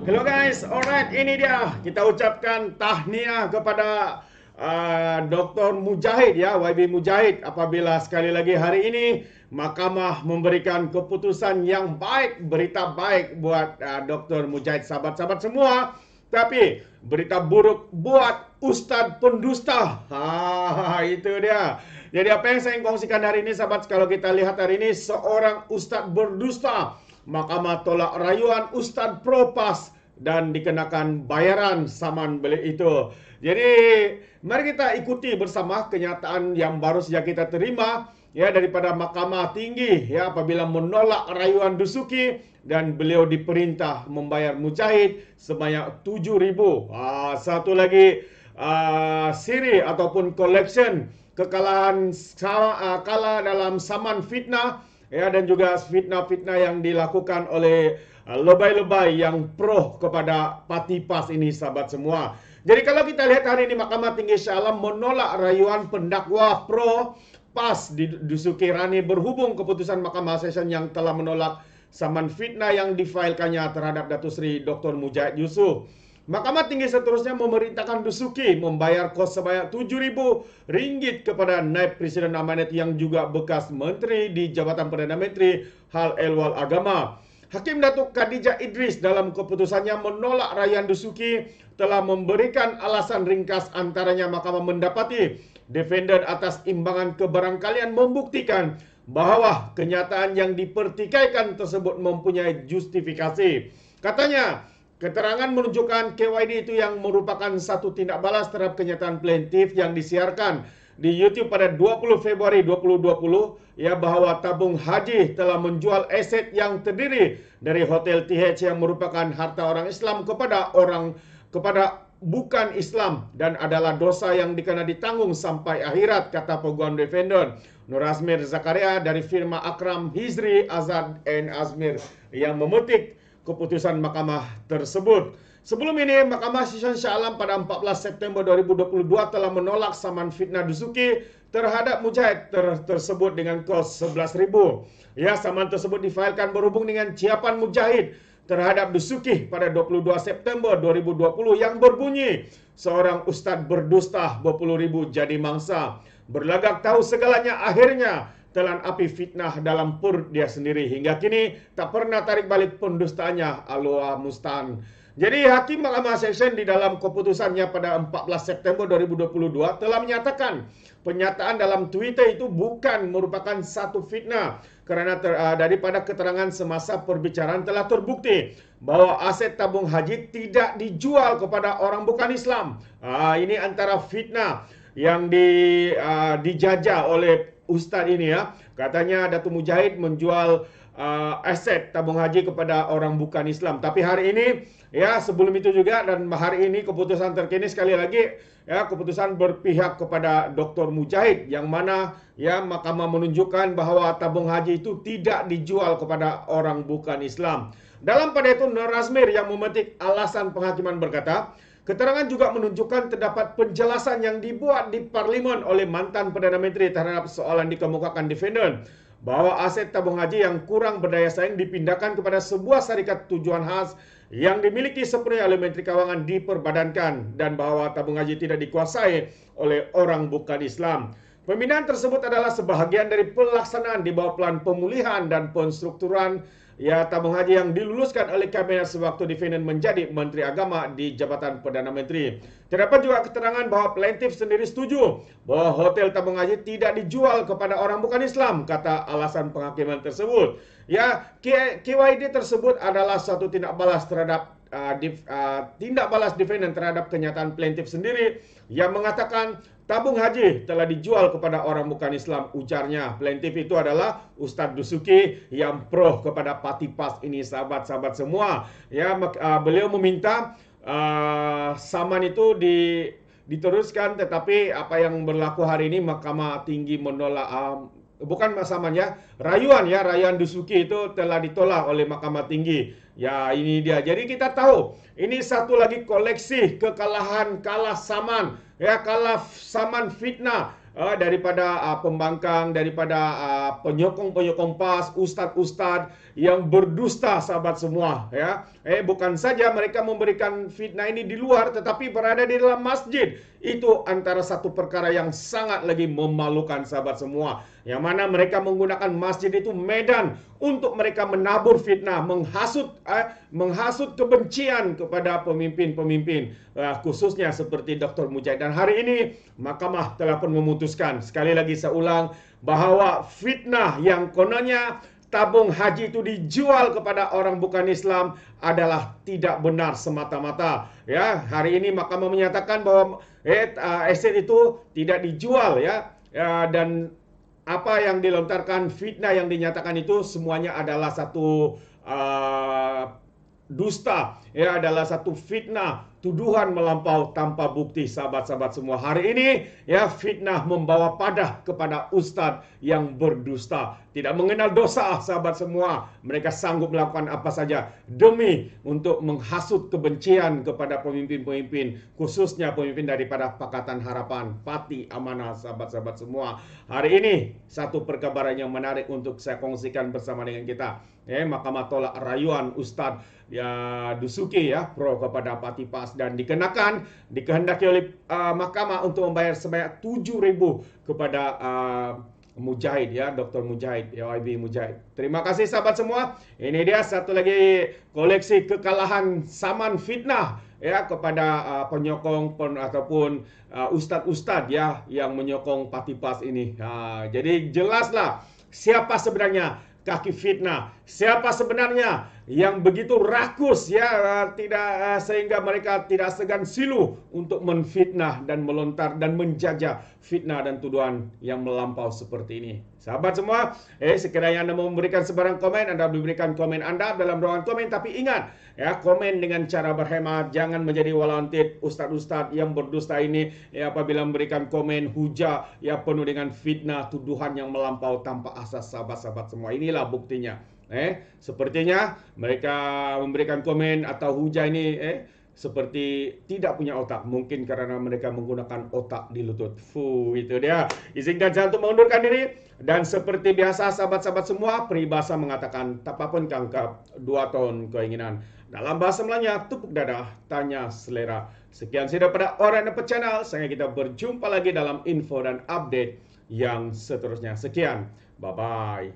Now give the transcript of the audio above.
Hello guys, alright, ini dia. Kita ucapkan tahniah kepada Dr. Mujahid ya, YB Mujahid, apabila sekali lagi hari ini Mahkamah memberikan keputusan yang baik, berita baik buat Dr. Mujahid, sahabat-sahabat semua. Tapi berita buruk buat Ustadz pendusta. Itu dia. Jadi apa yang saya kongsikan hari ini, sahabat, kalau kita lihat hari ini seorang Ustadz berdusta. Mahkamah tolak rayuan Ustadz Propas dan dikenakan bayaran saman beli itu. Jadi mari kita ikuti bersama kenyataan yang baru saja kita terima ya daripada Mahkamah Tinggi ya apabila menolak rayuan Dusuki dan beliau diperintah membayar Mujahid sebanyak 7,000. Satu lagi siri ataupun collection kekalahan kala dalam saman fitnah ya, dan juga fitnah-fitnah yang dilakukan oleh lebay-lebay yang pro kepada parti PAS ini, sahabat semua. Jadi kalau kita lihat hari ini Mahkamah Tinggi Shah Alam menolak rayuan pendakwa pro PAS di Dusuki Rani berhubung keputusan Mahkamah Session yang telah menolak saman fitnah yang difailkannya terhadap Datuk Seri Dr. Mujahid Yusof. Mahkamah Tinggi seterusnya memerintahkan Dusuki membayar kos sebanyak RM7,000 kepada Naib Presiden Amanat yang juga bekas Menteri di Jabatan Perdana Menteri Hal Ehwal Agama. Hakim Datuk Khadijah Idris dalam keputusannya menolak rayuan Dusuki telah memberikan alasan ringkas, antaranya mahkamah mendapati defendant atas imbangan kebarangkalian membuktikan bahawa kenyataan yang dipertikaikan tersebut mempunyai justifikasi. Katanya, keterangan menunjukkan KYD itu yang merupakan satu tindak balas terhadap kenyataan plaintiff yang disiarkan di YouTube pada 20 Februari 2020 ya bahawa tabung haji telah menjual aset yang terdiri dari Hotel TH yang merupakan harta orang Islam kepada bukan Islam dan adalah dosa yang dikena ditanggung sampai akhirat, kata peguam defendant Nur Azmir Zakaria dari firma Akram Hizri Azad and Azmir yang memetik keputusan mahkamah tersebut. Sebelum ini, Mahkamah Session Shah Alam pada 14 September 2022 telah menolak saman fitnah Dusuki terhadap Mujahid tersebut dengan kos RM11,000. Ya, saman tersebut difailkan berhubung dengan ciapan Mujahid terhadap Dusuki pada 22 September 2020 yang berbunyi, seorang ustadz berdusta RM20,000 jadi mangsa. Berlagak tahu segalanya akhirnya telan api fitnah dalam perut dia sendiri. Hingga kini tak pernah tarik balik pendustaannya. Allah mustan. Jadi Hakim Mahkamah Session di dalam keputusannya pada 14 September 2022 telah menyatakan pernyataan dalam Twitter itu bukan merupakan satu fitnah kerana daripada keterangan semasa perbicaraan telah terbukti bahawa aset tabung haji tidak dijual kepada orang bukan Islam. Ini antara fitnah yang dijajah oleh Ustaz ini ya. Katanya Datuk Mujahid menjual aset tabung haji kepada orang bukan Islam. Tapi hari ini ya, sebelum itu juga dan hari ini keputusan terkini sekali lagi ya, keputusan berpihak kepada Dr. Mujahid yang mana ya mahkamah menunjukkan bahawa tabung haji itu tidak dijual kepada orang bukan Islam. Dalam pada itu Nur Azmir yang memetik alasan penghakiman berkata, keterangan juga menunjukkan terdapat penjelasan yang dibuat di Parlimen oleh mantan Perdana Menteri terhadap soalan dikemukakan defendant bahawa aset tabung haji yang kurang berdaya saing dipindahkan kepada sebuah syarikat tujuan khas yang dimiliki sepenuhnya oleh Menteri Kewangan diperbadankan dan bahawa tabung haji tidak dikuasai oleh orang bukan Islam. Pemindahan tersebut adalah sebahagian dari pelaksanaan di bawah Pelan Pemulihan dan Penstrukturan ya tabung haji yang diluluskan oleh Kabinet sewaktu defendant menjadi Menteri Agama di Jabatan Perdana Menteri. Terdapat juga keterangan bahawa plaintiff sendiri setuju bahawa hotel tabung haji tidak dijual kepada orang bukan Islam, kata alasan penghakiman tersebut. Ya, KYD tersebut adalah satu tindak balas terhadap tindak balas defendant terhadap kenyataan plaintiff sendiri yang mengatakan tabung haji telah dijual kepada orang bukan Islam, ujarnya. Plaintiff itu adalah Ustadz Dusuki yang pro kepada parti PAS ini, sahabat-sahabat semua. Ya, beliau meminta saman itu diteruskan, tetapi apa yang berlaku hari ini Mahkamah Tinggi menolak. Bukan samannya, rayuan Dusuki itu telah ditolak oleh Mahkamah Tinggi. Ya, ini dia. Jadi kita tahu ini satu lagi koleksi kekalahan kalah saman, ya kalah saman fitnah daripada pembangkang, daripada penyokong-penyokong PAS, ustaz-ustaz yang berdusta, sahabat semua, ya. Bukan saja mereka memberikan fitnah ini di luar, tetapi berada di dalam masjid. Itu antara satu perkara yang sangat lagi memalukan, sahabat semua. Yang mana mereka menggunakan masjid itu medan untuk mereka menabur fitnah, menghasut kebencian kepada pemimpin-pemimpin, khususnya seperti Dr. Mujahid. Dan hari ini mahkamah telah pun memutuskan, sekali lagi saya ulang, bahawa fitnah yang kononnya tabung haji itu dijual kepada orang bukan Islam adalah tidak benar semata-mata. Ya, hari ini mahkamah menyatakan bahwa aset itu tidak dijual, ya, dan apa yang dilontarkan, fitnah yang dinyatakan itu semuanya adalah satu dusta, ya, adalah satu fitnah, tuduhan melampau tanpa bukti, sahabat-sahabat semua. Hari ini, ya, fitnah membawa padah kepada ustadz yang berdusta, tidak mengenal dosa, sahabat semua. Mereka sanggup melakukan apa saja demi untuk menghasut kebencian kepada pemimpin-pemimpin, khususnya pemimpin daripada Pakatan Harapan, Parti Amanah, sahabat-sahabat semua. Hari ini satu perkabaran yang menarik untuk saya kongsikan bersama dengan kita. Mahkamah tolak rayuan Ustadz Dusuki, ya, pro kepada Parti PAS, dan dikehendaki oleh mahkamah untuk membayar sebanyak 7.000 kepada Mujahid, ya, Dr. Mujahid, YB Mujahid. Terima kasih, sahabat semua. Ini dia satu lagi koleksi kekalahan saman fitnah, ya, kepada penyokong ataupun ustadz-ustadz, ya, yang menyokong Parti PAS ini. Jadi jelaslah siapa sebenarnya kaki fitnah, siapa sebenarnya yang begitu rakus, ya, tidak sehingga mereka tidak segan silu untuk menfitnah dan melontar dan menjajah fitnah dan tuduhan yang melampau seperti ini. Sahabat semua, sekiranya Anda mau memberikan sebarang komen, Anda berikan komen Anda dalam ruangan komen, tapi ingat, ya, komen dengan cara berhemat, jangan menjadi walantid ustadz-ustadz yang berdusta ini, ya, apabila memberikan komen hujah, ya, penuh dengan fitnah, tuduhan yang melampau tanpa asas, sahabat-sahabat semua. Inilah buktinya. Sepertinya mereka memberikan komen atau hujah ini seperti tidak punya otak, mungkin karena mereka menggunakan otak di lutut. Itu dia. Izinkan saya untuk mengundurkan diri, dan seperti biasa, sahabat-sahabat semua, peribahasa mengatakan tapapun kangkap 2 ton keinginan. Dalam bahasa Melayu, tepuk dada, tanya selera. Sekian saja pada Orang Dapat Channel. Sampai kita berjumpa lagi dalam info dan update yang seterusnya. Sekian, bye-bye.